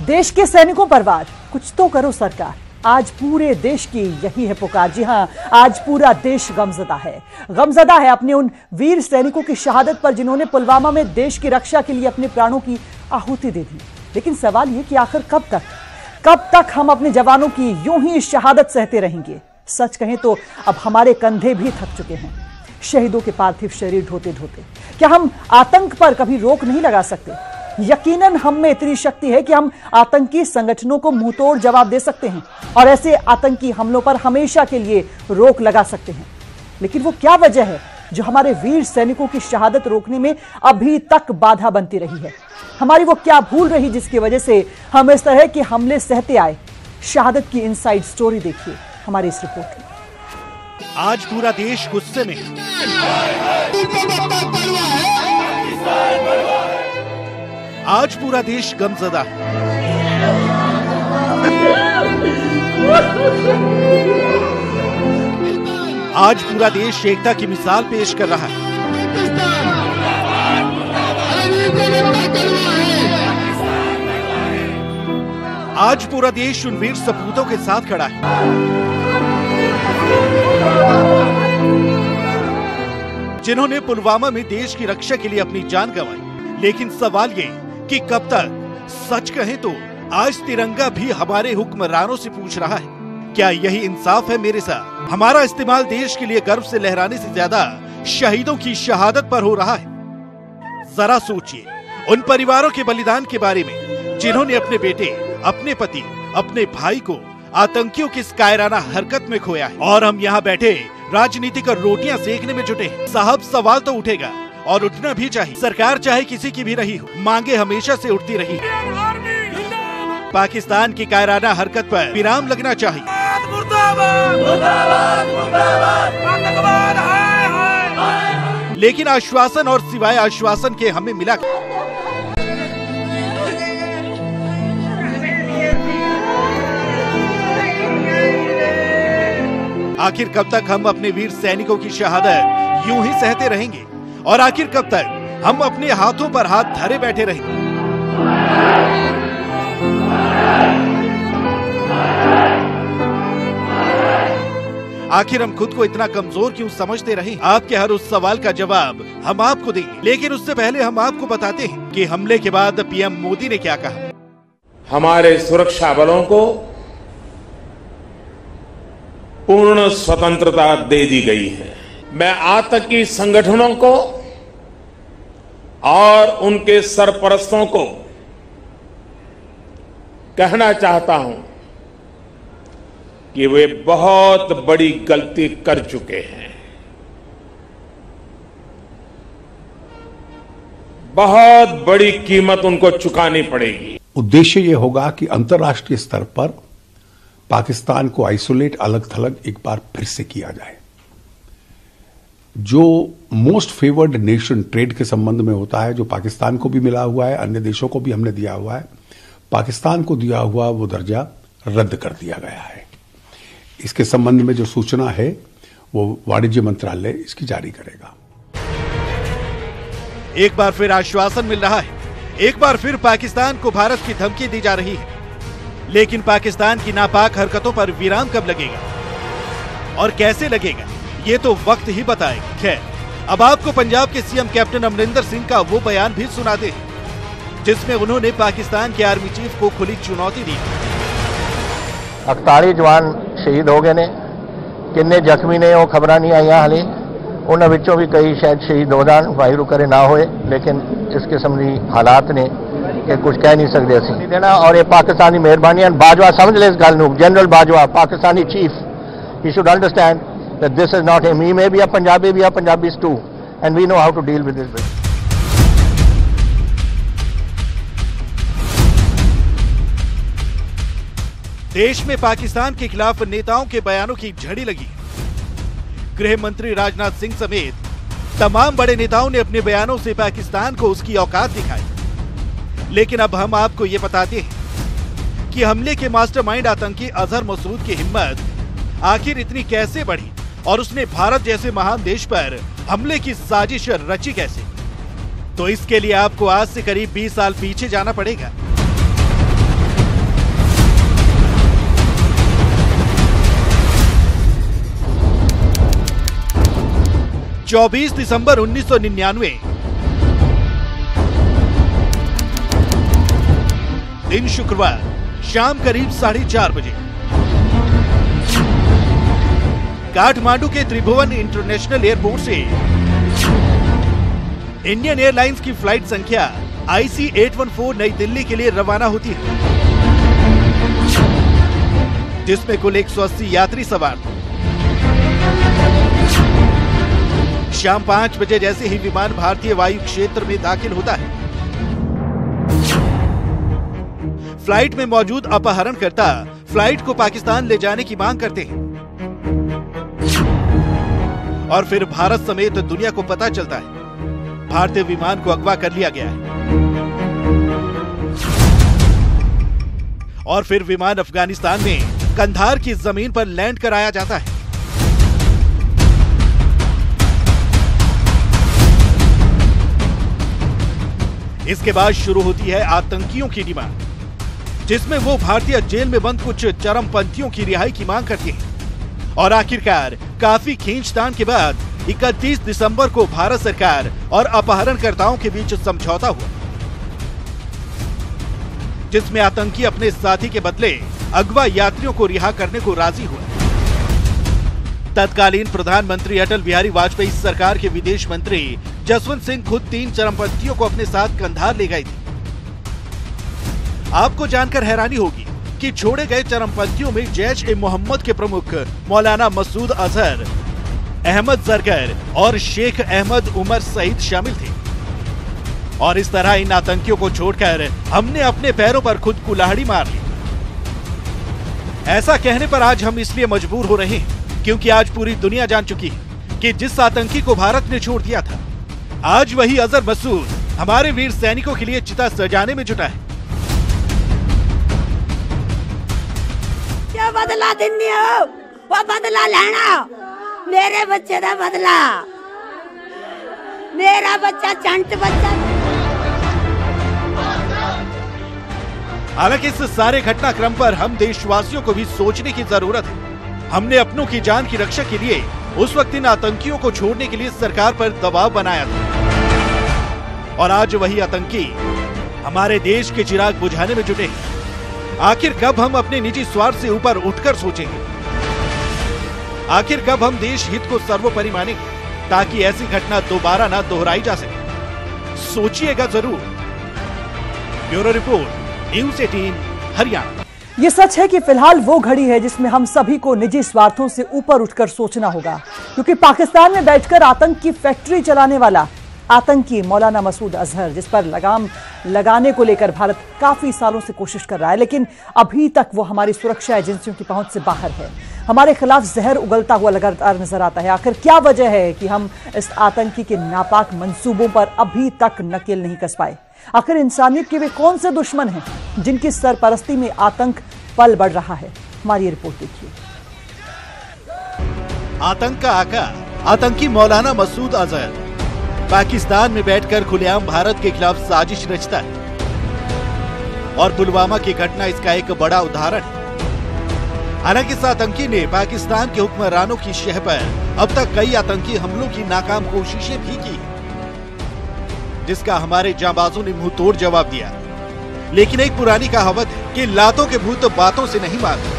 देश के सैनिकों पर वार, कुछ तो करो सरकार। आज पूरे देश की यही है पुकार। जी हां, आज पूरा देश गमज़दा है। गमज़दा है अपने उन वीर सैनिकों की शहादत पर जिन्होंने पुलवामा में देश की रक्षा के लिए अपने प्राणों की आहुति दे दी। लेकिन सवाल यह कि आखिर कब तक हम अपने जवानों की यूं ही शहादत सहते रहेंगे? सच कहें तो अब हमारे कंधे भी थक चुके हैं शहीदों के पार्थिव शरीर ढोते ढोते। क्या हम आतंक पर कभी रोक नहीं लगा सकते? यकीनन हम में इतनी शक्ति है कि हम आतंकी संगठनों को मुंहतोड़ जवाब दे सकते हैं और ऐसे आतंकी हमलों पर हमेशा के लिए रोक लगा सकते हैं। लेकिन वो क्या वजह है जो हमारे वीर सैनिकों की शहादत रोकने में अभी तक बाधा बनती रही है? हमारी वो क्या भूल रही जिसकी वजह से हम इस तरह के हमले सहते आए? शहादत की इनसाइड स्टोरी देखिए हमारी इस रिपोर्ट में। आज पूरा देश गुस्से में है। आज पूरा देश गमज़दा है। आज पूरा देश एकता की मिसाल पेश कर रहा है। आज पूरा देश उन वीर सपूतों के साथ खड़ा है जिन्होंने पुलवामा में देश की रक्षा के लिए अपनी जान गंवाई। लेकिन सवाल ये कि कब तक? सच कहें तो आज तिरंगा भी हमारे हुक्मरानों से पूछ रहा है, क्या यही इंसाफ है मेरे साथ? हमारा इस्तेमाल देश के लिए गर्व से लहराने से ज्यादा शहीदों की शहादत पर हो रहा है। जरा सोचिए उन परिवारों के बलिदान के बारे में जिन्होंने अपने बेटे, अपने पति, अपने भाई को आतंकियों की इस कायराना हरकत में खोया है। और हम यहाँ बैठे राजनीति कर रोटियां सेकने में जुटे हैं। साहब, सवाल तो उठेगा और उठना भी चाहिए। सरकार चाहे किसी की भी रही हो, मांगे हमेशा से उठती रही। पाकिस्तान की कायराना हरकत पर विराम लगना चाहिए। लेकिन आश्वासन और सिवाय आश्वासन के हमें मिला। आखिर कब तक हम अपने वीर सैनिकों की शहादत यूं ही सहते रहेंगे? और आखिर कब तक हम अपने हाथों पर हाथ धरे बैठे रहेंगे? आखिर हम खुद को इतना कमजोर क्यों समझते रहे? आपके हर उस सवाल का जवाब हम आपको देंगे, लेकिन उससे पहले हम आपको बताते हैं कि हमले के बाद पीएम मोदी ने क्या कहा। हमारे सुरक्षा बलों को पूर्ण स्वतंत्रता दे दी गई है। मैं आतंकी संगठनों को और उनके सरपरस्तों को कहना चाहता हूं कि वे बहुत बड़ी गलती कर चुके हैं। बहुत बड़ी कीमत उनको चुकानी पड़ेगी। उद्देश्य ये होगा कि अंतर्राष्ट्रीय स्तर पर पाकिस्तान को आइसोलेट, अलग थलग एक बार फिर से किया जाए। जो मोस्ट फेवर्ड नेशन ट्रेड के संबंध में होता है, जो पाकिस्तान को भी मिला हुआ है, अन्य देशों को भी हमने दिया हुआ है, पाकिस्तान को दिया हुआ वो दर्जा रद्द कर दिया गया है। इसके संबंध में जो सूचना है वो वाणिज्य मंत्रालय इसकी जारी करेगा। एक बार फिर आश्वासन मिल रहा है, एक बार फिर पाकिस्तान को भारत की धमकी दी जा रही है। लेकिन पाकिस्तान की नापाक हरकतों पर विराम कब लगेगा और कैसे लगेगा, ये तो वक्त ही बताएगा। खैर, अब आपको पंजाब के सीएम कैप्टन अमरिंदर सिंह का वो बयान भी सुनाते हैं जिसमें उन्होंने पाकिस्तान के आर्मी चीफ को खुली चुनौती दी। 48 जवान शहीद हो गए ने, किन्ने जख्मी ने वो खबर नहीं आई हाले। उन्होंने विचों भी कई शायद शहीद हो जान, वाहिगुरू करे ना होए, लेकिन इस किस्म की हालात ने कि कुछ कह नहीं सकते असं देना। और ये पाकिस्तानी मेहरबानी, बाजवा समझ ले इस गल नूं। General Bajwa, Pakistani chief, he should understand that this is not him. He may be a Punjabi, we are Punjabis too, and we know how to deal with this. देश में पाकिस्तान के खिलाफ नेताओं के बयानों की झड़ी लगी। गृह मंत्री राजनाथ सिंह समेत तमाम बड़े नेताओं ने अपने बयानों से पाकिस्तान को उसकी औकात दिखाई। लेकिन अब हम आपको ये बताते हैं कि हमले के मास्टरमाइंड आतंकी अजहर मसूद की हिम्मत आखिर इतनी कैसे बढ़ी और उसने भारत जैसे महान देश पर हमले की साजिश रची कैसे। तो इसके लिए आपको आज से करीब 20 साल पीछे जाना पड़ेगा। 24 दिसंबर 1999 दिन शुक्रवार शाम करीब 4:30 बजे काठमांडू के त्रिभुवन इंटरनेशनल एयरपोर्ट से इंडियन एयरलाइंस की फ्लाइट संख्या IC 814 नई दिल्ली के लिए रवाना होती है, जिसमें कुल 180 यात्री सवार थे। शाम 5 बजे जैसे ही विमान भारतीय वायु क्षेत्र में दाखिल होता है, फ्लाइट में मौजूद अपहरणकर्ता फ्लाइट को पाकिस्तान ले जाने की मांग करते हैं और फिर भारत समेत दुनिया को पता चलता है भारतीय विमान को अगवा कर लिया गया है और फिर विमान अफगानिस्तान में कंधार की जमीन पर लैंड कराया जाता है। इसके बाद शुरू होती है आतंकियों की डिमांड, जिसमें वो भारतीय जेल में बंद कुछ चरमपंथियों की रिहाई की मांग करते हैं और आखिरकार काफी खींचतान के बाद 31 दिसंबर को भारत सरकार और अपहरणकर्ताओं के बीच समझौता हुआ, जिसमें आतंकी अपने साथी के बदले अगवा यात्रियों को रिहा करने को राजी हुए। तत्कालीन प्रधानमंत्री अटल बिहारी वाजपेयी सरकार के विदेश मंत्री जसवंत सिंह खुद 3 चरमपंथियों को अपने साथ कंधार ले गए थे। आपको जानकर हैरानी होगी कि छोड़े गए चरमपंथियों में जैश-ए-मोहम्मद के प्रमुख मौलाना मसूद अजहर, अहमद जरगर और शेख अहमद उमर सईद शामिल थे। और इस तरह इन आतंकियों को छोड़कर हमने अपने पैरों पर खुद कुल्हाड़ी मार ली। ऐसा कहने पर आज हम इसलिए मजबूर हो रहे हैं क्योंकि आज पूरी दुनिया जान चुकी है कि जिस आतंकी को भारत ने छोड़ दिया था, आज वही अजहर मसूद हमारे वीर सैनिकों के लिए चिता सजाने में जुटा है। क्या बदला देनी हो, वो बदला लेना, मेरे बच्चे का बदला, मेरा बच्चा चंट बच्चा। हालांकि इस सारे घटनाक्रम पर हम देशवासियों को भी सोचने की जरूरत है। हमने अपनों की जान की रक्षा के लिए उस वक्त इन आतंकियों को छोड़ने के लिए सरकार पर दबाव बनाया था और आज वही आतंकी हमारे देश के चिराग बुझाने में जुटे हैं। आखिर कब हम अपने निजी स्वार्थ से ऊपर उठकर सोचेंगे? आखिर कब हम देश हित को सर्वोपरि मानेंगे ताकि ऐसी घटना दोबारा ना दोहराई जा सके? सोचिएगा जरूर। Bureau report, news 18 Haryana. ये सच है कि फिलहाल वो घड़ी है जिसमें हम सभी को निजी स्वार्थों से ऊपर उठकर सोचना होगा, क्योंकि पाकिस्तान में बैठकर आतंक की फैक्ट्री चलाने वाला आतंकी मौलाना मसूद अजहर, जिस पर लगाम लगाने को लेकर भारत काफी सालों से कोशिश कर रहा है, लेकिन अभी तक वो हमारी सुरक्षा एजेंसियों की पहुंच से बाहर है। हमारे खिलाफ जहर उगलता हुआ लगातार नजर आता है। आखिर क्या वजह है कि हम इस आतंकी के नापाक मंसूबों पर अभी तक नकेल नहीं कस पाए? आखिर इंसानियत के वे कौन से दुश्मन हैं जिनकी सरपरस्ती में आतंक पल बढ़ रहा है? हमारी रिपोर्ट देखिए। आतंक का आका आतंकी मौलाना मसूद अजहर पाकिस्तान में बैठकर खुलेआम भारत के खिलाफ साजिश रचता है और पुलवामा की घटना इसका एक बड़ा उदाहरण है। हालांकि इस आतंकी ने पाकिस्तान के हुक्मरानों की शह पर अब तक कई आतंकी हमलों की नाकाम कोशिशें भी की, जिसका हमारे जांबाजों ने मुंह तोड़ जवाब दिया। लेकिन एक पुरानी कहावत है कि लातों के भूत बातों से नहीं मारते,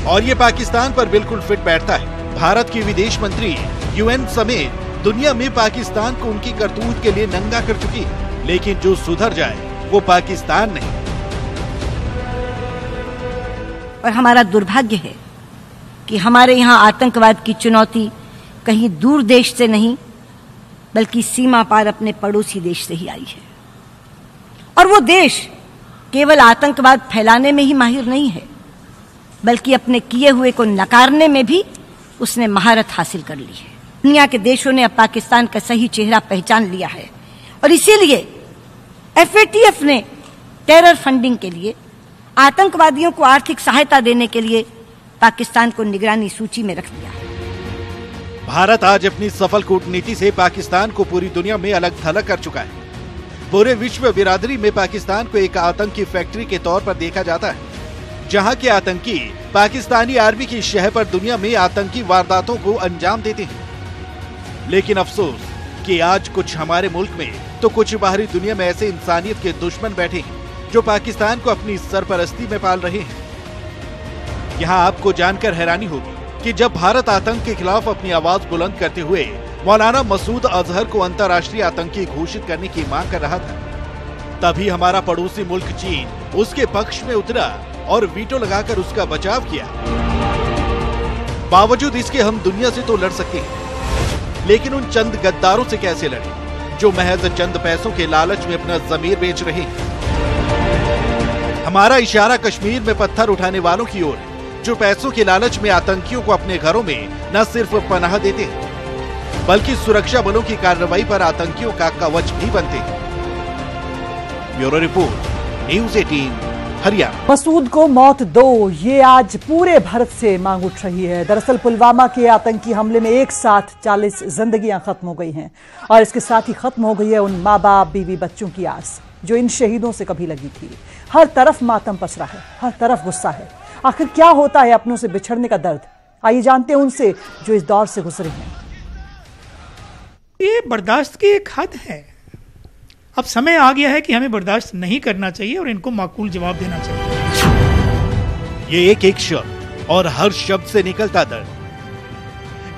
और ये पाकिस्तान पर बिल्कुल फिट बैठता है। भारत की विदेश मंत्री UN समेत दुनिया में पाकिस्तान को उनकी करतूत के लिए नंगा कर चुकी है, लेकिन जो सुधर जाए वो पाकिस्तान नहीं। और हमारा दुर्भाग्य है कि हमारे यहाँ आतंकवाद की चुनौती कहीं दूर देश से नहीं बल्कि सीमा पार अपने पड़ोसी देश से ही आई है। और वो देश केवल आतंकवाद फैलाने में ही माहिर नहीं है, बल्कि अपने किए हुए को नकारने में भी उसने महारत हासिल कर ली है। दुनिया के देशों ने अब पाकिस्तान का सही चेहरा पहचान लिया है और इसीलिए FATF ने टेरर फंडिंग के लिए, आतंकवादियों को आर्थिक सहायता देने के लिए पाकिस्तान को निगरानी सूची में रख दिया है। भारत आज अपनी सफल कूटनीति से पाकिस्तान को पूरी दुनिया में अलग थलग कर चुका है। पूरे विश्व बिरादरी में पाकिस्तान को एक आतंकी फैक्ट्री के तौर पर देखा जाता है, जहां के आतंकी पाकिस्तानी आर्मी की शह पर दुनिया में आतंकी वारदातों को अंजाम देते हैं। लेकिन अफसोस कि आज कुछ हमारे मुल्क में तो कुछ बाहरी दुनिया में ऐसे इंसानियत के दुश्मन बैठे हैं जो पाकिस्तान को अपनी सरपरस्ती में पाल रहे हैं। यहाँ आपको जानकर हैरानी होगी कि जब भारत आतंक के खिलाफ अपनी आवाज बुलंद करते हुए मौलाना मसूद अजहर को अंतर्राष्ट्रीय आतंकी घोषित करने की मांग कर रहा था, तभी हमारा पड़ोसी मुल्क चीन उसके पक्ष में उतरा और वीटो लगाकर उसका बचाव किया। बावजूद इसके हम दुनिया से तो लड़ सकते हैं, लेकिन उन चंद गद्दारों से कैसे लड़े जो महज चंद पैसों के लालच में अपना जमीर बेच रहे हैं। हमारा इशारा कश्मीर में पत्थर उठाने वालों की ओर जो पैसों के लालच में आतंकियों को अपने घरों में न सिर्फ पनाह देते हैं बल्कि सुरक्षा बलों की कार्रवाई पर आतंकियों का कवच भी बनते हैं। Bureau report, news 18 Haryana. Masood को मौत दो, ये आज पूरे भारत से मांग उठ रही है। दरअसल पुलवामा के आतंकी हमले में एक साथ 40 जिंदगियां खत्म हो गई हैं और इसके साथ ही खत्म हो गई है उन माँ बाप, बीवी, बच्चों की आस जो इन शहीदों से कभी लगी थी। हर तरफ मातम पसरा है, हर तरफ गुस्सा है। आखिर क्या होता है अपनों से बिछड़ने का दर्द? आइए जानते हैं उनसे जो इस दौर से गुजरे हैं। ये बर्दाश्त की एक हद है। अब समय आ गया है कि हमें बर्दाश्त नहीं करना चाहिए और इनको माकूल जवाब देना चाहिए। ये एक शब्द और हर शब्द से निकलता दर्द।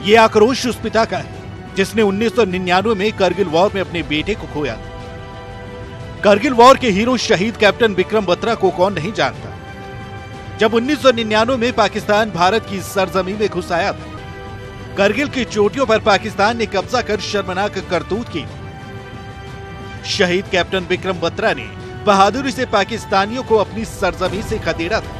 ये आक्रोश उस पिता का है जिसने 1999 में करगिल वॉर में अपने बेटे को खोया था। करगिल वॉर के हीरो शहीद कैप्टन विक्रम बत्रा को कौन नहीं जानता। जब 1999 में पाकिस्तान भारत की सरजमीन में घुस आया था, करगिल की चोटियों पर पाकिस्तान ने कब्जा कर शर्मनाक करतूत की। शहीद कैप्टन विक्रम बत्रा ने बहादुरी से पाकिस्तानियों को अपनी सरजमीन से खदेड़ा था।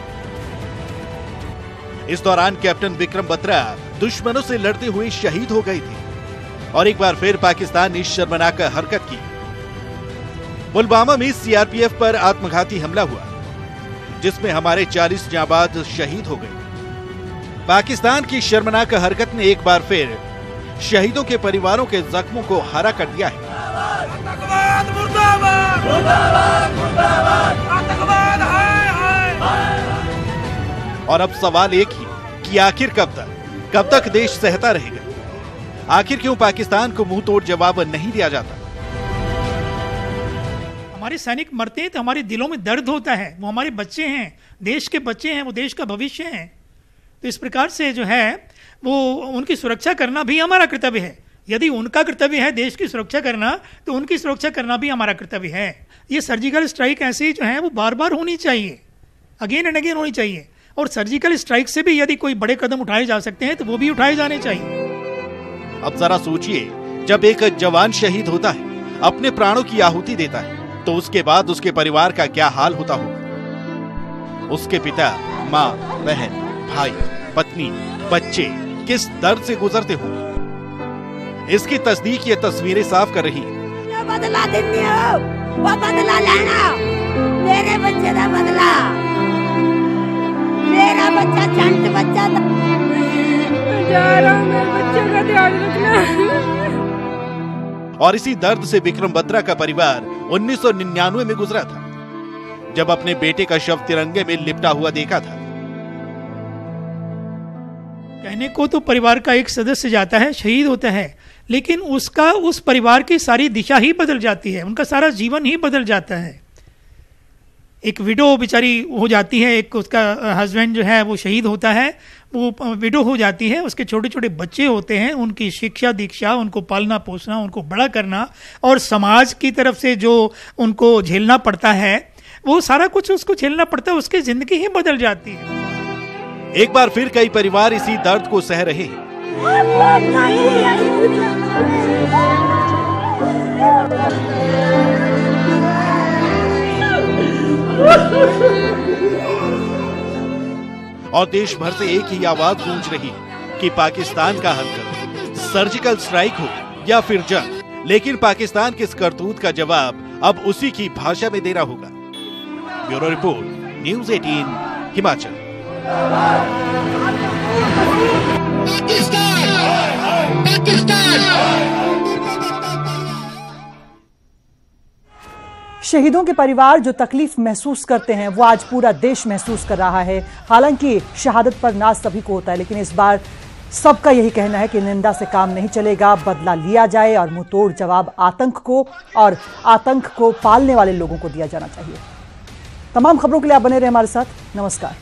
इस दौरान कैप्टन विक्रम बत्रा दुश्मनों से लड़ते हुए शहीद हो गए थे और एक बार फिर पाकिस्तान ने शर्मनाक हरकत की। पुलवामा में सीआरपीएफ पर आत्मघाती हमला हुआ जिसमें हमारे 40 जांबाज शहीद हो गए। पाकिस्तान की शर्मनाक हरकत ने एक बार फिर शहीदों के परिवारों के जख्मों को हरा कर दिया है। और अब सवाल एक ही कि आखिर कब तक देश सहता रहेगा? आखिर क्यों पाकिस्तान को मुंह तोड़ जवाब नहीं दिया जाता? हमारे सैनिक मरते हैं तो हमारे दिलों में दर्द होता है। वो हमारे बच्चे हैं, देश के बच्चे हैं, वो देश का भविष्य है। तो इस प्रकार से जो है वो उनकी सुरक्षा करना भी हमारा कर्तव्य है। यदि उनका कर्तव्य है देश की सुरक्षा करना, तो उनकी सुरक्षा करना भी हमारा कर्तव्य है। ये सर्जिकल स्ट्राइक ऐसी जो है वो बार बार होनी चाहिए, अगेन एंड अगेन होनी चाहिए। और सर्जिकल स्ट्राइक से भी यदि कोई बड़े कदम उठाए जा सकते हैं तो वो भी उठाए जाने चाहिए। अब जरा सोचिए, जब एक जवान शहीद होता है, अपने प्राणों की आहुति देता है, तो उसके बाद उसके परिवार का क्या हाल होता होगा? उसके पिता, माँ, बहन, भाई, पत्नी, बच्चे किस दर्द से गुजरते होंगे? इसकी तस्दीक ये तस्वीरें साफ कर रही है। बदला देती हो, वो बदला लेना, मेरे बच्चे का बदला, मेरा बच्चा जंट बच्चा था। जा रहा हूं, मेरे बच्चे का ध्यान रखना। और इसी दर्द से विक्रम बत्रा का परिवार 1999 में गुजरा था, जब अपने बेटे का शव तिरंगे में लिपटा हुआ देखा था। कहने को तो परिवार का एक सदस्य जाता है, शहीद होता है, लेकिन उसका उस परिवार की सारी दिशा ही बदल जाती है, उनका सारा जीवन ही बदल जाता है। एक विडो बेचारी हो जाती है, एक उसका हस्बैंड जो है वो शहीद होता है, वो विडो हो जाती है, उसके छोटे छोटे बच्चे होते हैं, उनकी शिक्षा दीक्षा, उनको पालना पोसना, उनको बड़ा करना, और समाज की तरफ से जो उनको झेलना पड़ता है, वो सारा कुछ उसको झेलना पड़ता है, उसकी जिंदगी ही बदल जाती है। एक बार फिर कई परिवार इसी दर्द को सह रहे हैं। और देश भर से एक ही आवाज गूंज रही है कि पाकिस्तान का हल करो, सर्जिकल स्ट्राइक हो या फिर जंग, लेकिन पाकिस्तान के इस करतूत का जवाब अब उसी की भाषा में देना होगा। Bureau report, news 18 Himachal. शहीदों के परिवार जो तकलीफ महसूस करते हैं वो आज पूरा देश महसूस कर रहा है। हालांकि शहादत पर नाज सभी को होता है, लेकिन इस बार सबका यही कहना है कि निंदा से काम नहीं चलेगा, बदला लिया जाए और मुंहतोड़ जवाब आतंक को और आतंक को पालने वाले लोगों को दिया जाना चाहिए। तमाम खबरों के लिए आप बने रहे हमारे साथ। नमस्कार।